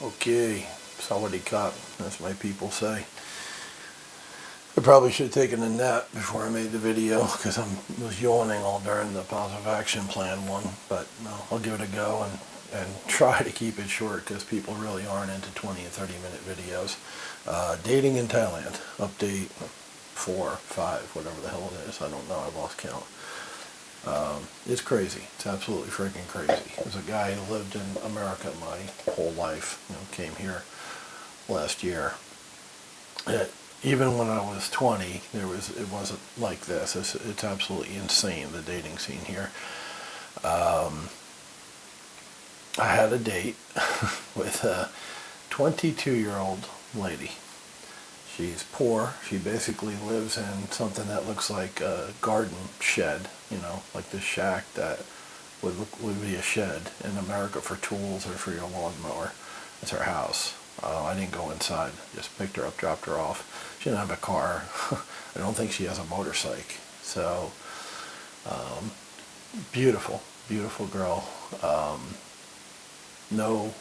Okay, sawadee kop, as my people say. I probably should have taken a nap before I made the video because I was yawning all during the positive action plan one, but no, I'll give it a go and try to keep it short because people really aren't into 20 and 30 minute videos. Dating in Thailand, update 4, 5, whatever the hell it is. I don't know, I lost count. It's crazy. It's absolutely freaking crazy. There's a guy who lived in America my whole life, came here last year. Even when I was 20, it wasn't like this. It's absolutely insane, the dating scene here. I had a date with a 22-year-old lady. She's poor. She basically lives in something that looks like a garden shed, like this shack that would be a shed in America for tools or for your lawnmower. It's her house. I didn't go inside. Just picked her up, dropped her off. She didn't have a car. I don't think she has a motorcycle. So, beautiful, beautiful girl. No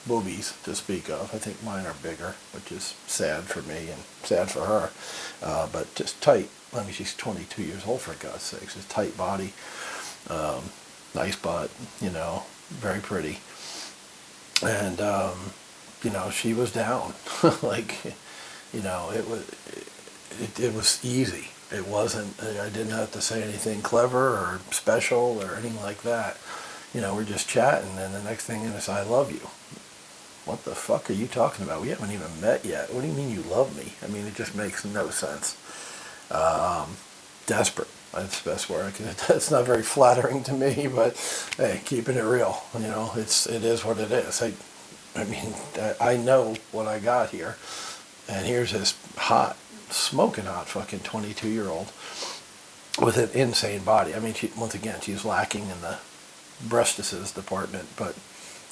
boobies to speak of. I think mine are bigger, which is sad for me and sad for her. But just tight. I mean, she's 22 years old, for God's sakes. Just tight body, nice butt, very pretty. And, she was down. It was easy. It wasn't, I didn't have to say anything clever or special or anything like that. We're just chatting, and the next thing is, I love you. What the fuck are you talking about? We haven't even met yet. What do you mean you love me? I mean, it just makes no sense. Desperate. That's the best word I can. It's not very flattering to me, but hey, keeping it real. It is what it is. I know what I got here, and here's this hot, smoking hot fucking 22-year-old with an insane body. I mean, once again, she's lacking in the breastises department, but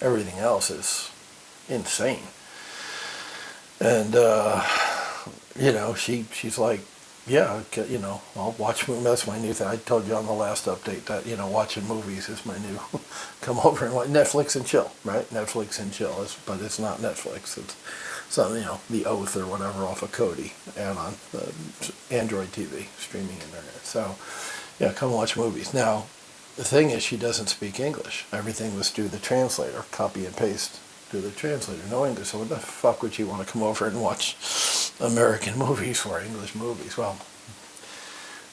everything else is insane. And she's like, yeah, I'll watch movies. That's my new thing. I told you on the last update that watching movies is my new come over and watch Netflix and chill, right? Netflix and chill, but it's not Netflix. It's something, The Oath or whatever off of Kodi and on Android TV, streaming internet. So yeah, come watch movies. Now the thing is, she doesn't speak English. Everything was through the translator, copy and paste through the translator, no English. So what the fuck would you want to come over and watch American movies for, English movies? Well,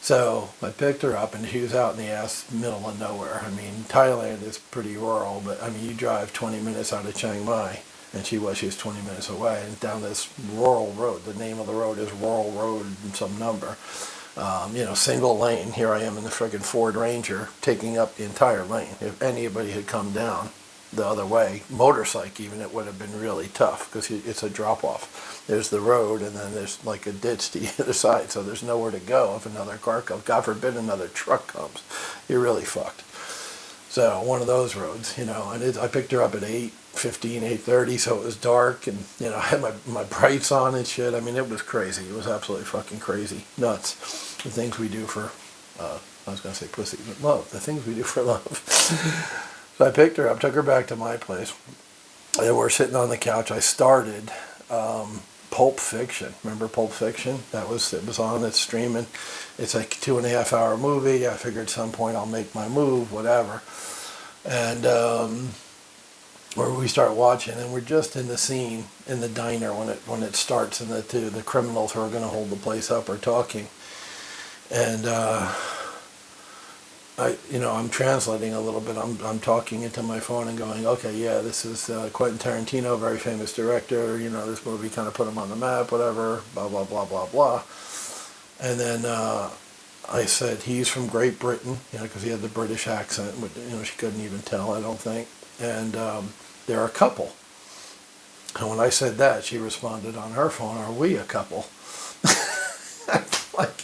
so I picked her up, and she was out in the ass middle of nowhere. I mean, Thailand is pretty rural, but I mean, you drive 20 minutes out of Chiang Mai, and she was 20 minutes away, and down this rural road. The name of the road is Rural Road and some number. Single lane. Here I am in the friggin' Ford Ranger taking up the entire lane. If anybody had come down the other way, motorcycle even, it would have been really tough because it's a drop off. There's the road, and then there's like a ditch to the other side, so there's nowhere to go if another car comes. God forbid another truck comes. You're really fucked. So one of those roads, and I picked her up at 8:15, 8:30, so it was dark, and I had my brights on and shit. I mean, it was crazy. It was absolutely fucking crazy, nuts. The things we do for, I was gonna say pussy, but love. The things we do for love. So I picked her up, took her back to my place, and we're sitting on the couch. I started Pulp Fiction. Remember Pulp Fiction? It was on. It's streaming. It's like a 2.5 hour movie. I figured at some point I'll make my move, whatever. And where we start watching, and we're just in the scene in the diner when it starts, and the criminals who are going to hold the place up are talking, and I'm translating a little bit. I'm talking into my phone and going, okay, yeah, this is Quentin Tarantino, very famous director. This movie kind of put him on the map, whatever, blah, blah, blah, blah, blah. And then I said, he's from Great Britain, because he had the British accent, but, she couldn't even tell, I don't think. And they're a couple. And when I said that, she responded on her phone, are we a couple? Like,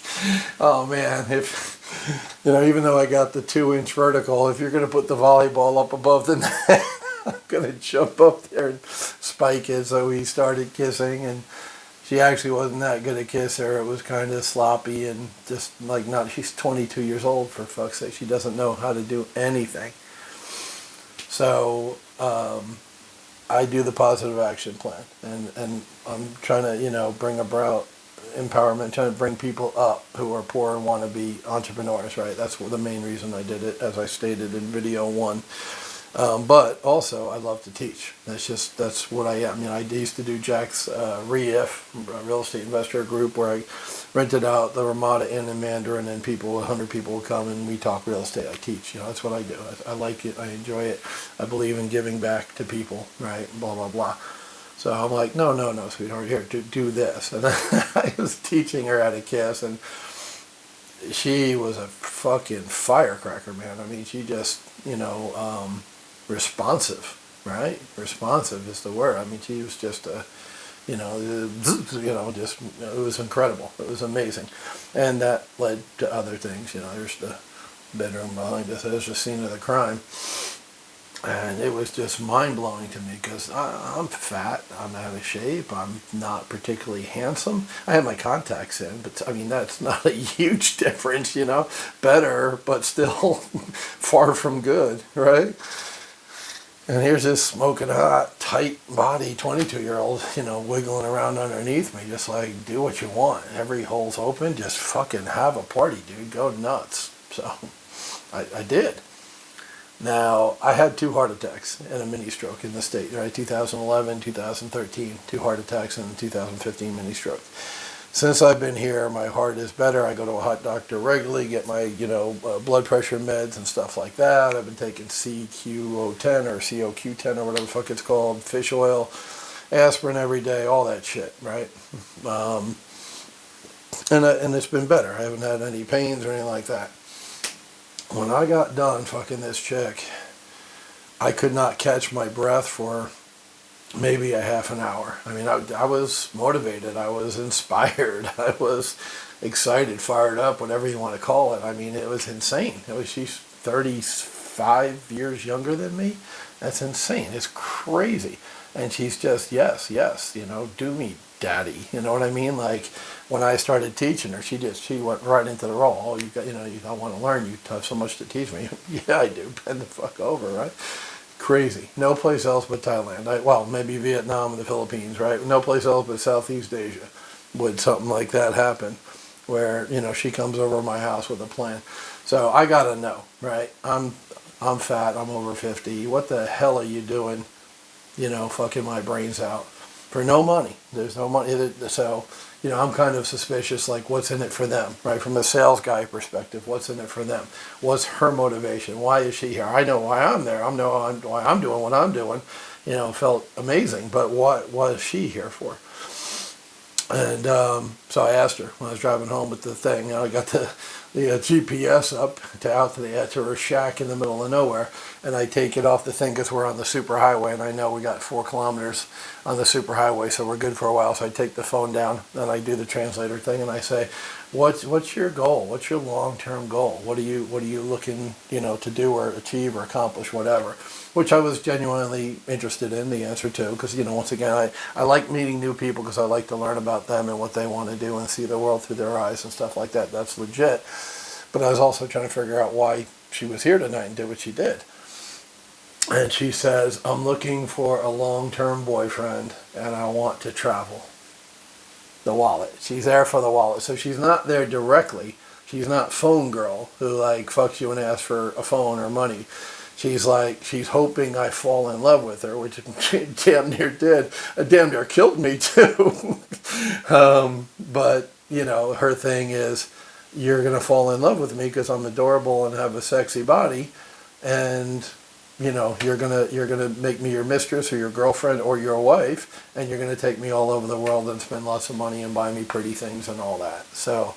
oh man, even though I got the 2-inch vertical, if you're going to put the volleyball up above the net, I'm going to jump up there and spike it. So we started kissing, and she actually wasn't that good a kisser. It was kind of sloppy and just like she's 22 years old, for fuck's sake. She doesn't know how to do anything. So I do the positive action plan, and I'm trying to, bring about empowerment, trying to bring people up who are poor and want to be entrepreneurs, right? That's the main reason I did it, as I stated in video one. But also, I love to teach. That's what I am. I used to do Jack's REIF, Real Estate Investor Group, where I rented out the Ramada Inn in Mandarin, and 100 people would come and we talk real estate. I teach. That's what I do. I like it. I enjoy it. I believe in giving back to people, right? Blah, blah, blah. So I'm like, no, sweetheart, here, do this. And I was teaching her how to kiss, and she was a fucking firecracker, man. I mean, she just, responsive, right? Responsive is the word. I mean, she was just just, it was incredible. It was amazing. And that led to other things. There's the bedroom behind us. There's the scene of the crime. And it was just mind-blowing to me because I'm fat, I'm out of shape, I'm not particularly handsome. I have my contacts in, but I mean, that's not a huge difference, better, but still far from good, right? And here's this smoking hot, tight body 22-year-old, wiggling around underneath me, just like, do what you want. Every hole's open, just fucking have a party, dude, go nuts. So I did. Now, I had 2 heart attacks and a mini stroke in the state, right? 2011, 2013, 2 heart attacks and 2015 mini stroke. Since I've been here, my heart is better. I go to a heart doctor regularly, get my, blood pressure meds and stuff like that. I've been taking CQ10 or COQ10 or whatever the fuck it's called, fish oil, aspirin every day, all that shit, right? And it's been better. I haven't had any pains or anything like that. When I got done fucking this chick, I could not catch my breath for maybe a half an hour. I mean, I was motivated. I was inspired. I was excited, fired up, whatever you want to call it. I mean, it was insane. She's 35 years younger than me. That's insane. It's crazy. And she's just, yes, do me, daddy. You know what I mean? Like, when I started teaching her, she went right into the role. Oh, I want to learn. You have so much to teach me. Yeah, I do. Bend the fuck over, right? Crazy. No place else but Thailand. Well, maybe Vietnam and the Philippines, right? No place else but Southeast Asia would something like that happen, where she comes over to my house with a plan. So I gotta know, right? I'm fat. I'm over 50. What the hell are you doing? Fucking my brains out for no money. There's no money. So, I'm kind of suspicious, like, what's in it for them, right? From a sales guy perspective, what's in it for them? What's her motivation? Why is she here? I know why I'm there. I know why I'm doing what I'm doing. Felt amazing. But what was she here for? And so I asked her when I was driving home with the thing. I got the GPS up to her shack in the middle of nowhere, and I take it off the thing because we're on the super highway, and I know we got 4 kilometers on the super highway, so we're good for a while. So I take the phone down, and I do the translator thing, and I say, "What's your goal? What's your long-term goal? What are you looking to do or achieve or accomplish, whatever?" Which I was genuinely interested in the answer to, because once again, I like meeting new people because I like to learn about them and what they want to do and see the world through their eyes and stuff like that. That's legit. But I was also trying to figure out why she was here tonight and did what she did. And she says, "I'm looking for a long-term boyfriend and I want to travel." The wallet. She's there for the wallet. So she's not there directly. She's not phone girl who like fucks you and asks for a phone or money. She's hoping I fall in love with her, which damn near did. It damn near killed me too. But, her thing is, you're going to fall in love with me because I'm adorable and have a sexy body. And, you're gonna make me your mistress or your girlfriend or your wife. And you're going to take me all over the world and spend lots of money and buy me pretty things and all that. So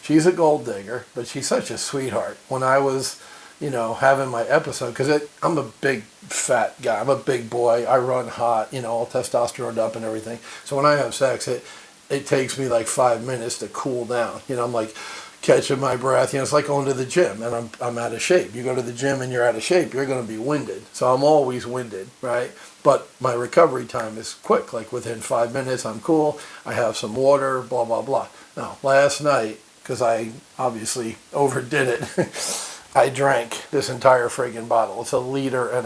she's a gold digger, but she's such a sweetheart. When I was having my episode, because I'm a big fat guy. I'm a big boy. I run hot, all testosterone up and everything. So when I have sex, it takes me like 5 minutes to cool down. I'm like catching my breath. It's like going to the gym, and I'm out of shape. You go to the gym and you're out of shape, you're going to be winded. So I'm always winded, right? But my recovery time is quick. Like within 5 minutes, I'm cool. I have some water, blah, blah, blah. Now, last night, because I obviously overdid it, I drank this entire friggin' bottle. It's 1.5 liters.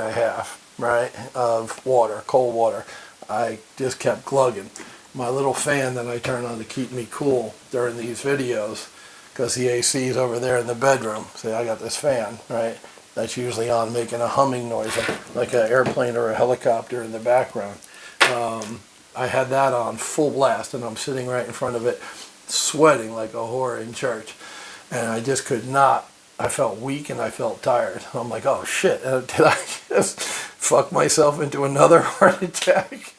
right, of water, cold water. I just kept glugging. My little fan that I turn on to keep me cool during these videos, because the AC is over there in the bedroom. See, I got this fan, right? That's usually on making a humming noise, like an airplane or a helicopter in the background. I had that on full blast, and I'm sitting right in front of it, sweating like a whore in church. And I just could not. I felt weak and I felt tired. I'm like, oh shit, did I just fuck myself into another heart attack?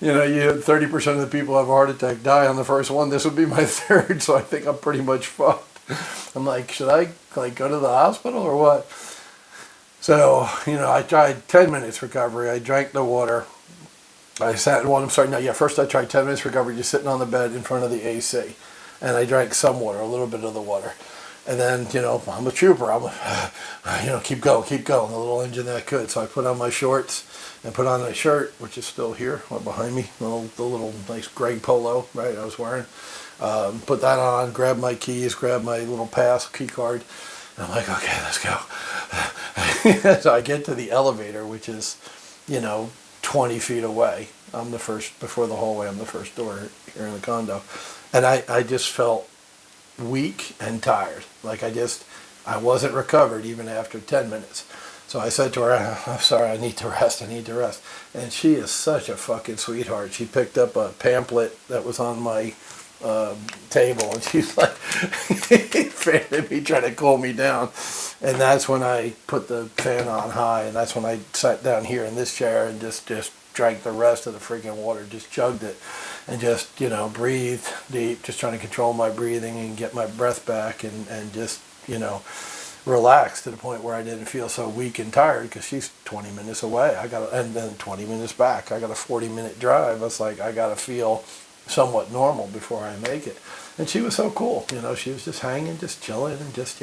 You know, 30% of the people who have a heart attack die on the first one. This would be my third, so I think I'm pretty much fucked. I'm like, should I like go to the hospital or what? So, I tried 10 minutes recovery. I drank the water. I sat, well, I'm sorry, no, yeah, first I tried 10 minutes recovery, just sitting on the bed in front of the AC. And I drank some water, a little bit of the water. And then, I'm a trooper. Keep going, the little engine that could. So I put on my shorts and put on my shirt, which is still here, behind me, the little nice gray polo, right, I was wearing. Put that on, grab my keys, grab my little pass, key card. And I'm like, okay, let's go. So I get to the elevator, which is, 20 feet away. I'm the first, before the hallway, I'm the first door here in the condo. And I just felt weak and tired. Like I wasn't recovered even after 10 minutes. So I said to her, I'm sorry, I need to rest. And she is such a fucking sweetheart. She picked up a pamphlet that was on my table, and she's like, fanning me, trying to cool me down. And that's when I put the fan on high, and that's when I sat down here in this chair and just drank the rest of the freaking water, just chugged it, and just, breathed deep, just trying to control my breathing and get my breath back, and just, relax to the point where I didn't feel so weak and tired, because she's 20 minutes away. And then 20 minutes back. I got a 40-minute drive. It's like I got to feel somewhat normal before I make it. And she was so cool. She was just hanging, just chilling, and just,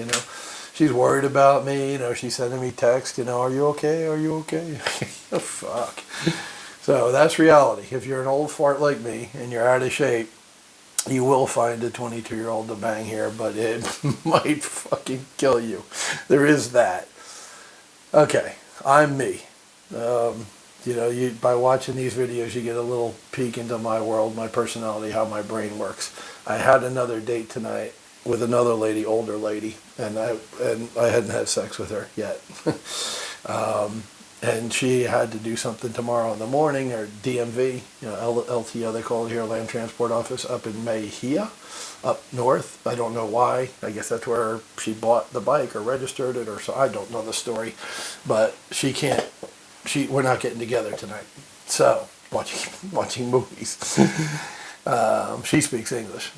she's worried about me. She's sending me texts, are you okay? Are you okay? Oh, fuck. So that's reality. If you're an old fart like me and you're out of shape, you will find a 22-year-old to bang here, but it might fucking kill you. There is that. Okay, I'm me. By watching these videos, you get a little peek into my world, my personality, how my brain works. I had another date tonight with another lady, older lady, and I hadn't had sex with her yet. And she had to do something tomorrow in the morning, or DMV, LTO they call it here, Land Transport Office, up in Mejia, up north. I don't know why. I guess that's where she bought the bike or registered it, or so. I don't know the story, but we're not getting together tonight. So watching movies. She speaks English.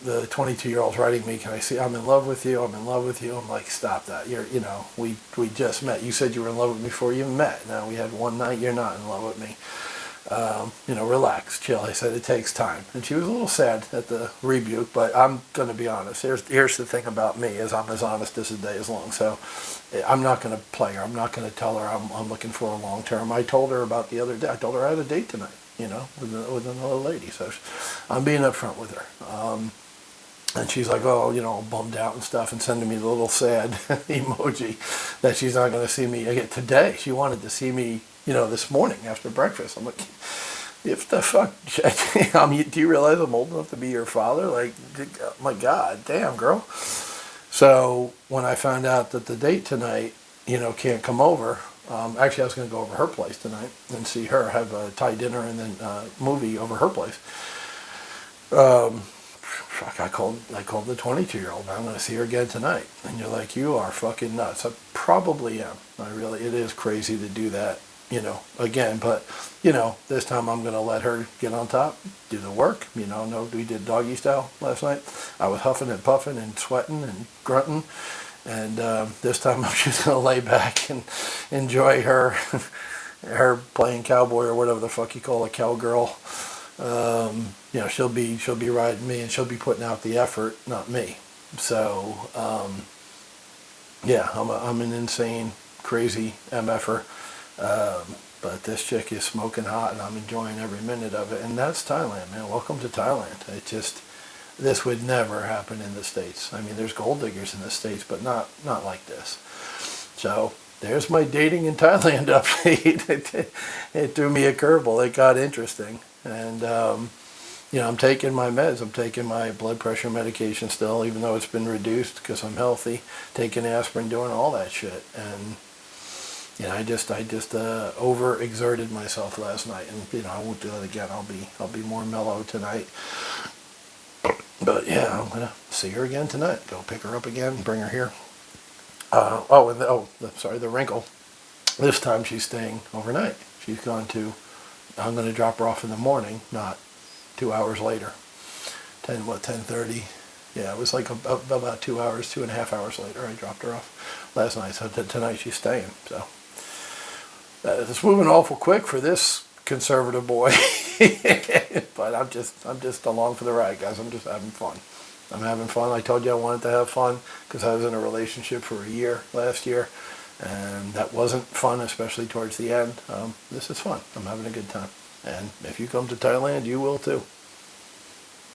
The 22-year-old's writing me, can I see, I'm in love with you. I'm like, stop that. We just met. You said you were in love with me before you even met. Now we had one night, you're not in love with me. Relax, chill. I said, it takes time. And she was a little sad at the rebuke, but I'm going to be honest. Here's the thing about me, is I'm as honest as the day is long. So I'm not going to play her. I'm not going to tell her I'm looking for a long term. I told her about the other day. I told her I had a date tonight, with another lady. So I'm being upfront with her. And she's like, oh, bummed out and stuff, and sending me the little sad emoji that she's not going to see me again today. She wanted to see me, this morning after breakfast. I'm like, if the fuck, do you realize I'm old enough to be your father? Like, oh my God, damn, girl. So when I found out that the date tonight, can't come over, actually I was going to go over her place tonight and see her, have a Thai dinner and then movie over her place. I called the 22-year-old. I'm going to see her again tonight. And you're like, you are fucking nuts. I probably am. It is crazy to do that, again. But, this time I'm going to let her get on top, do the work. No, we did doggy style last night. I was huffing and puffing and sweating and grunting. And this time I'm just going to lay back and enjoy her playing cowboy, or whatever the fuck you call a cowgirl. She'll be riding me, and she'll be putting out the effort, not me. So, I'm an insane, crazy MFer. But this chick is smoking hot, and I'm enjoying every minute of it. And that's Thailand, man. Welcome to Thailand. this would never happen in the States. I mean, there's gold diggers in the States, but not like this. So there's my dating in Thailand update. It threw me a curveball. It got interesting. And, I'm taking my meds. I'm taking my blood pressure medication still, even though it's been reduced because I'm healthy. Taking aspirin, doing all that shit. And, I just overexerted myself last night. And, I won't do that again. I'll be more mellow tonight. But, yeah, I'm going to see her again tonight. Go pick her up again, bring her here. The wrinkle. This time she's staying overnight. She's gone to, I'm going to drop her off in the morning, not 2 hours later. 10:30? Yeah, it was like about 2 hours, 2.5 hours later I dropped her off last night. So tonight she's staying. So it's moving awful quick for this conservative boy. But I'm just along for the ride, guys. I'm just having fun. I'm having fun. I told you I wanted to have fun because I was in a relationship for a year last year, and that wasn't fun, especially towards the end. This is fun. I'm having a good time. And if you come to Thailand, you will too.